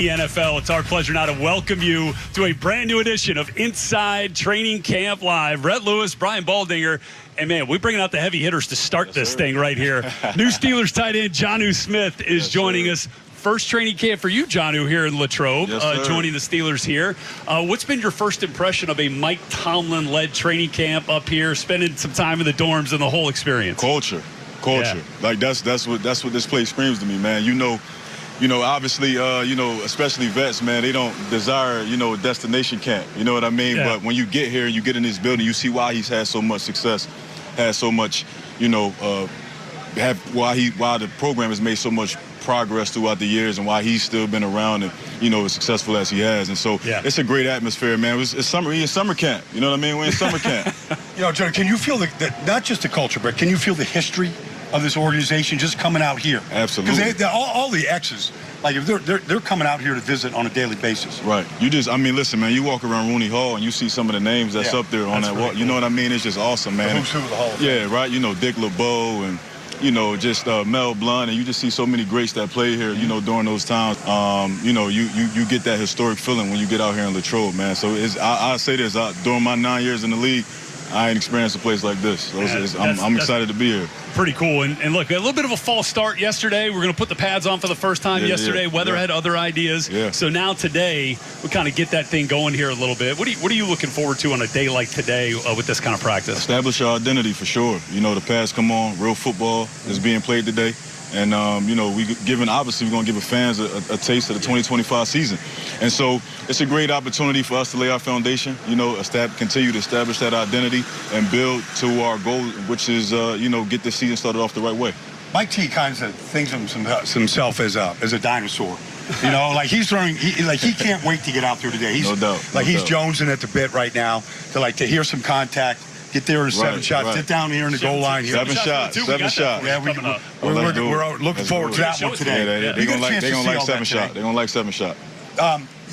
The NFL, it's our pleasure now to welcome you to a brand new edition of Inside Training Camp Live. Rhett Lewis, Brian Baldinger, and man, we're bringing out the heavy hitters to start this thing right here. New Steelers tight end JonnuSmith is joining us. First training camp for you, Jonnu, here in Latrobe, joining the Steelers here. What's been your first impression of a Mike Tomlin-led training camp up here, spending some time in the dorms and the whole experience? Culture. Yeah. Like that's what this place screams to me, man. You know, obviously, especially vets, man, they don't desire, a destination camp. You know what I mean? Yeah. But when you get here and you get in this building, you see why he's had so much success, has so much, why the program has made so much progress throughout the years and why he's still been around and, as successful as he has. And so it's a great atmosphere, man. It's summer. We're in summer camp. You know what I mean? We're in summer camp. Jonnu, can you feel that not just the culture, but can you feel the history of this organization just coming out here? Absolutely. Because all the X's, like if they're coming out here to visit on a daily basis. Right. Listen, man, you walk around Rooney Hall and you see some of the names that's up there on that wall. Cool. You know what I mean? It's just awesome, man. The who's who of the Hall. Yeah, right. Dick LeBeau and, just Mel Blount, and you just see so many greats that play here, during those times. You get that historic feeling when you get out here in Latrobe, man. So I say this, during my 9 years in the league, I ain't experienced a place like this. So I'm excited to be here. Pretty cool. And look, a little bit of a false start yesterday. We're going to put the pads on for the first time yesterday. Weather had other ideas. Yeah. So now today, we kind of get that thing going here a little bit. What are you looking forward to on a day like today with this kind of practice? Establish our identity for sure. The pads come on. Real football is being played today. And, obviously we're going to give the fans a taste of the 2025 season. And so it's a great opportunity for us to lay our foundation, continue to establish that identity and build to our goal, which is, get the season started off the right way. Mike T kind of thinks of himself as a dinosaur. Like he can't wait to get out there today. No doubt. He's jonesing at the bit right now to hear some contact. Get there in 7 shots. Right. Sit down here in the goal line here. 7 shots. 7 shots. Yeah, we're looking forward to that one today. They're going to like 7 shots. They're going to like 7 shots.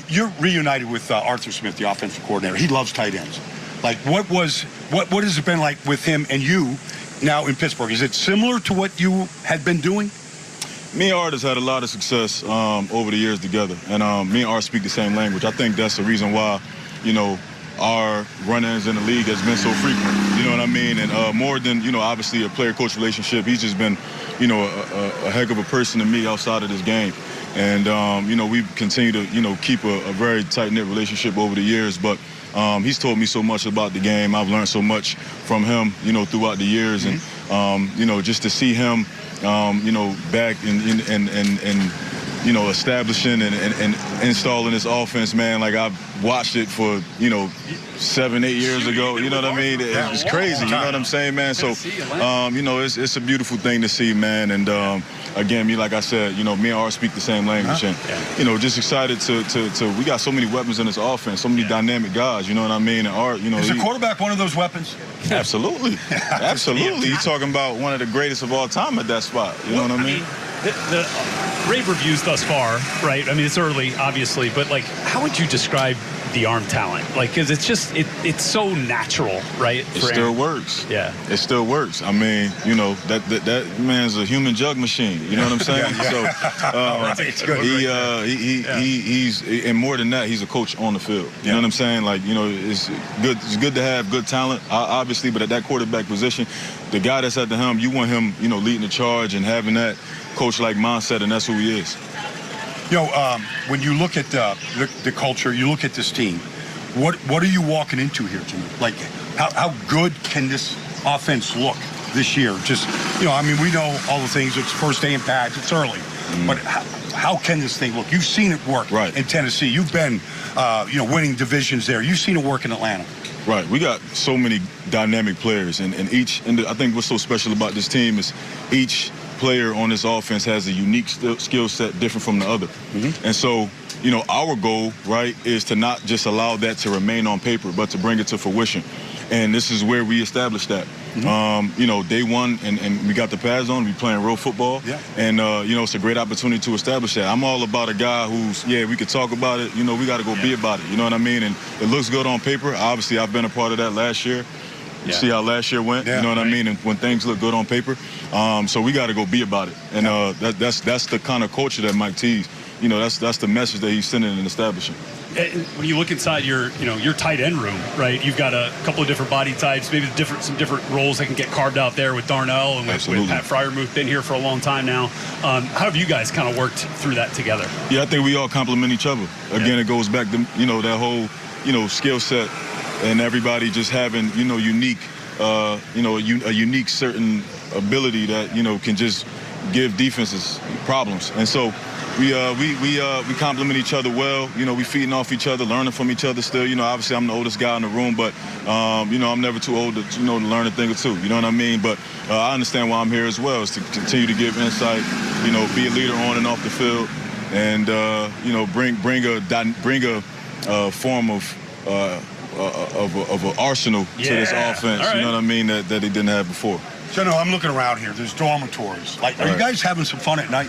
You're reunited with Arthur Smith, the offensive coordinator. He loves tight ends. Like, what has it been like with him and you now in Pittsburgh? Is it similar to what you had been doing? Me and Art has had a lot of success over the years together. And me and Art speak the same language. I think that's the reason why, our run-ins in the league has been so frequent, you know what I mean? And more than, obviously a player-coach relationship, he's just been, a heck of a person to me outside of this game. And, we've continued to, keep a very tight-knit relationship over the years. But he's told me so much about the game. I've learned so much from him, throughout the years. And, just to see him, back and establishing and installing this offense, man, like I've watched it for, 7, 8 years ago. You know what I mean? It's crazy. You know what I'm saying, man? So, it's a beautiful thing to see, man. And, again, like I said, me and Art speak the same language. And, just excited to we got so many weapons in this offense, so many dynamic guys, you know what I mean? And Art, Is the quarterback one of those weapons? Absolutely. Absolutely. You're talking about one of the greatest of all time at that spot. You know what I mean? The rave reviews thus far, right? I mean, it's early, obviously, but how would you describe the arm talent? Because it's just, it's so natural, right? It still works. Yeah. It still works. I mean, that man's a human jug machine. You know what I'm saying? So he's, and more than that, he's a coach on the field. You know what I'm saying? It's good to have good talent, obviously, but at that quarterback position, the guy that's at the helm, you want him, leading the charge and having that coach-like mindset, and that's who he is. When you look at the culture, you look at this team, what are you walking into here, Jimmy? Like, how good can this offense look this year? Just, we know all the things. It's first day in pads. It's early. But how can this thing look? You've seen it work in Tennessee. You've been, winning divisions there. You've seen it work in Atlanta. Right. We got so many dynamic players, and I think what's so special about this team is each player on this offense has a unique skill set different from the other. And so, our goal, right, is to not just allow that to remain on paper, but to bring it to fruition. And this is where we established that. Day one, and we got the pads on, we playing real football. And, it's a great opportunity to establish that. I'm all about a guy who's, we could talk about it, we got to go be about it, you know what I mean? And it looks good on paper. Obviously, I've been a part of that last year. You see how last year went, you know what I mean? And when things look good on paper. So we got to go be about it. And that's the kind of culture that Mike T's, that's the message that he's sending and establishing. When you look inside your tight end room, right? You've got a couple of different body types, maybe some different roles that can get carved out there with Darnell and with Pat Freiermuth, been here for a long time now. How have you guys kind of worked through that together? Yeah, I think we all complement each other. Again, It goes back to that whole skill set and everybody just having unique a unique certain ability that can just give defenses problems, and so. We complement each other well. We feeding off each other, learning from each other still. Obviously I'm the oldest guy in the room, but I'm never too old to learn a thing or two. You know what I mean? But I understand why I'm here as well, is to continue to give insight. Be a leader on and off the field, and bring a form of an arsenal to this offense. Right. You know what I mean? That they didn't have before. Jonnu, I'm looking around here. There's dormitories. Like, are you guys having some fun at night?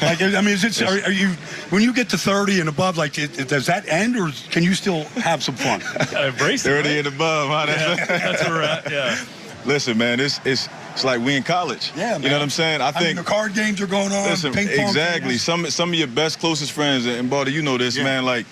Like, I mean, are you when you get to 30 and above, like, does that end, or can you still have some fun? 30 and above, huh? That's where we're at. Yeah. Listen, man, it's like we in college. Yeah, man. You know what I'm saying? I think the card games are going on. Listen, ping pong exactly. games. Some of your best, closest friends, and Baldy, this, man, like.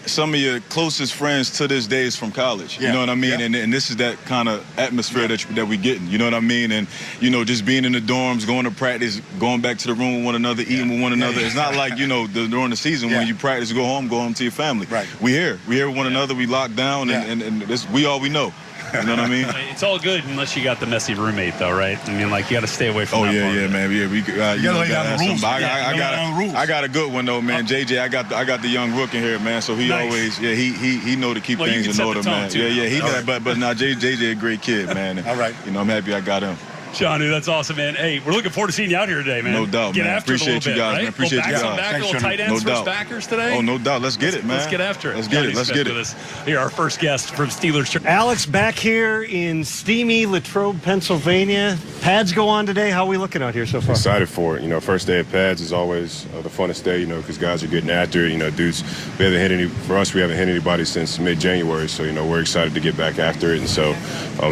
Some of your closest friends to this day is from college. You know what I mean? Yeah. And this is that kind of atmosphere that we getting. You know what I mean? And, just being in the dorms, going to practice, going back to the room with one another, eating with one another. It's not like, during the season when you practice, go home to your family. Right. We here with one another. We locked down, and this, we all we know. You know what I mean? It's all good unless you got the messy roommate, though, right? I mean, like, you got to stay away from that part. Man. Yeah, we lay down the rules. I got a good one though, man. JJ, I got the young rook in here, man. So he always, he know to keep things in order, man. Too, he does. But JJ a great kid, man. And, all right. I'm happy I got him. Jonnu, that's awesome, man. Hey, we're looking forward to seeing you out here today, man. No doubt, get man. After Appreciate you guys, right? man. Appreciate you guys. Thanks, tight ends versus backers today. Oh, no doubt. Let's get it, man. Let's get after it. Let's get it. Let's get it. Here, our first guest from Steelers. Alex, back here in steamy Latrobe, Pennsylvania. Pads go on today. How are we looking out here so far? Excited for it. First day of pads is always the funnest day, because guys are getting after it. Dudes, we haven't hit anybody since mid-January, so, we're excited to get back after it. And so,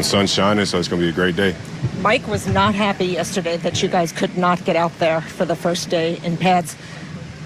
sun's shining, so it's going to be a great day. Mike was not happy yesterday that you guys could not get out there for the first day in pads.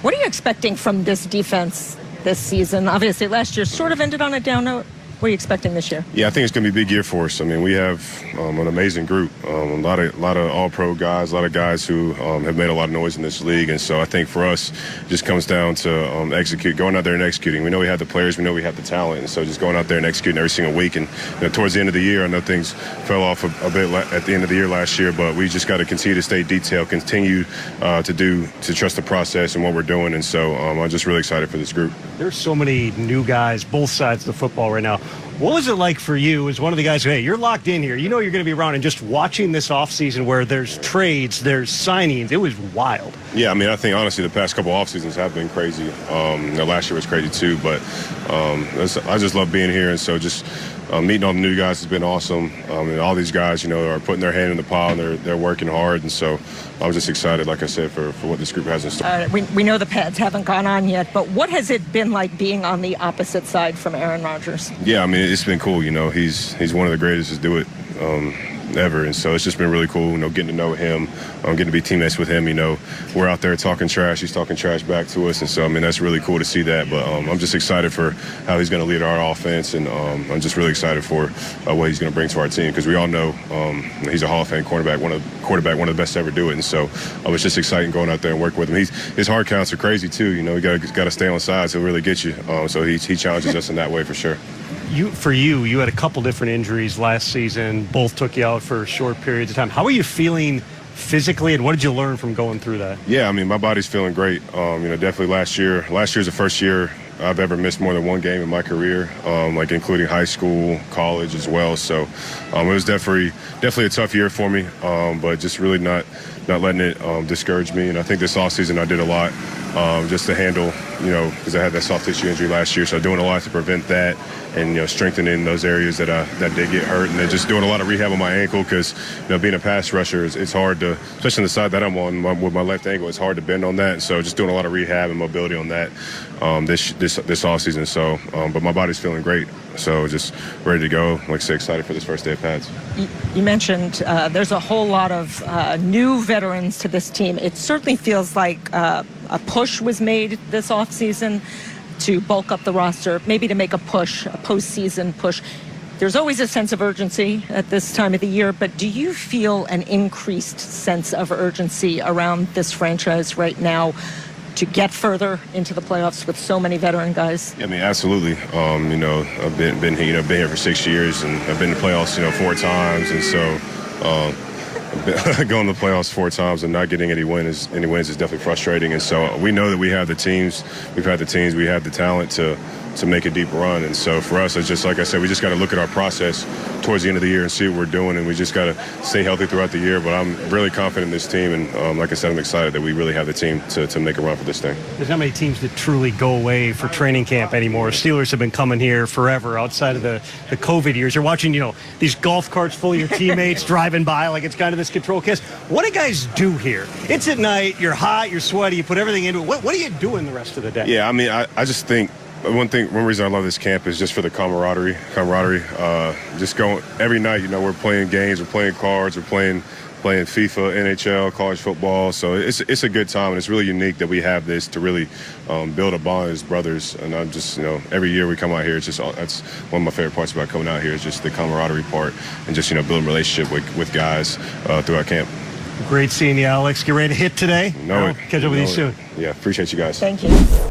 What are you expecting from this defense this season? Obviously, last year sort of ended on a down note. What are you expecting this year? Yeah, I think it's going to be a big year for us. I mean, we have an amazing group, a lot of all-pro guys, a lot of guys who have made a lot of noise in this league. And so I think for us, it just comes down to going out there and executing. We know we have the players, we know we have the talent, and so just going out there and executing every single week. And towards the end of the year, I know things fell off a bit at the end of the year last year, but we just got to continue to stay detailed, continue to trust the process and what we're doing. And so I'm just really excited for this group. There's so many new guys, both sides of the football right now. What was it like for you as one of the guys, hey, you're locked in here, you're going to be around, and just watching this offseason where there's trades, there's signings, it was wild. Yeah, I mean, I think, honestly, the past couple off seasons have been crazy. Last year was crazy, too, but I just love being here, and so just meeting all the new guys has been awesome. And all these guys, are putting their hand in the pile, and they're working hard, and so I'm just excited, like I said, for what this group has in store. We know the pads haven't gone on yet, but what has it been like being on the opposite side from Aaron Rodgers? Yeah, I mean, it's been cool. He's one of the greatest to do it ever, and so it's just been really cool, getting to know him, getting to be teammates with him. We're out there talking trash, he's talking trash back to us, and so, I mean, that's really cool to see that, but I'm just excited for how he's going to lead our offense, and I'm just really excited for what he's going to bring to our team, because we all know he's a Hall of Fame quarterback, one of the best to ever do it, and so it's just exciting going out there and working with him. His hard counts are crazy, too. You got to stay on sides, he'll really get you, so he challenges us in that way for sure. You had a couple different injuries last season. Both took you out for short periods of time. How are you feeling physically, and what did you learn from going through that? Yeah, I mean, my body's feeling great. Definitely last year's the first year I've ever missed more than one game in my career, including high school, college as well. So it was definitely a tough year for me, but just really not letting it discourage me. And I think this offseason I did a lot just to handle, because I had that soft tissue injury last year. So doing a lot to prevent that, and strengthening those areas that did get hurt, and then just doing a lot of rehab on my ankle, because being a pass rusher, it's hard to, especially on the side that I'm on with my left ankle, it's hard to bend on that. So just doing a lot of rehab and mobility on that this offseason. So, but my body's feeling great. So just ready to go. Like I said, excited for this first day of pads. You mentioned there's a whole lot of new veterans to this team. It certainly feels like A push was made this offseason to bulk up the roster, maybe to make a push, a postseason push. There's always a sense of urgency at this time of the year, but do you feel an increased sense of urgency around this franchise right now to get further into the playoffs with so many veteran guys? I mean, absolutely. I've been here for 6 years, and I've been to playoffs, 4 times, and so going to the playoffs 4 times and not getting any wins is definitely frustrating. And so we know that we have the teams, we have the talent to make a deep run. And so for us, it's just like I said, we just got to look at our process towards the end of the year and see what we're doing, and we just got to stay healthy throughout the year. But I'm really confident in this team, and like I said, I'm excited that we really have the team to make a run for this thing. There's not many teams that truly go away for training camp anymore. Steelers have been coming here forever outside of the COVID years. You're watching, these golf carts full of your teammates driving by like it's kind of this control cast. What do guys do here? It's at night, you're hot, you're sweaty, you put everything into it. What are you doing the rest of the day? Yeah, I mean, I just think one reason I love this camp is just for the camaraderie. Just going every night, we're playing games, we're playing cards, we're playing FIFA, NHL, college football. So it's a good time, and it's really unique that we have this to really build a bond as brothers. And I'm just, every year we come out here, that's one of my favorite parts about coming out here is just the camaraderie part and just, building a relationship with guys throughout camp. Great seeing you, Alex. Get ready to hit today. Catch up with you soon. Yeah, appreciate you guys. Thank you.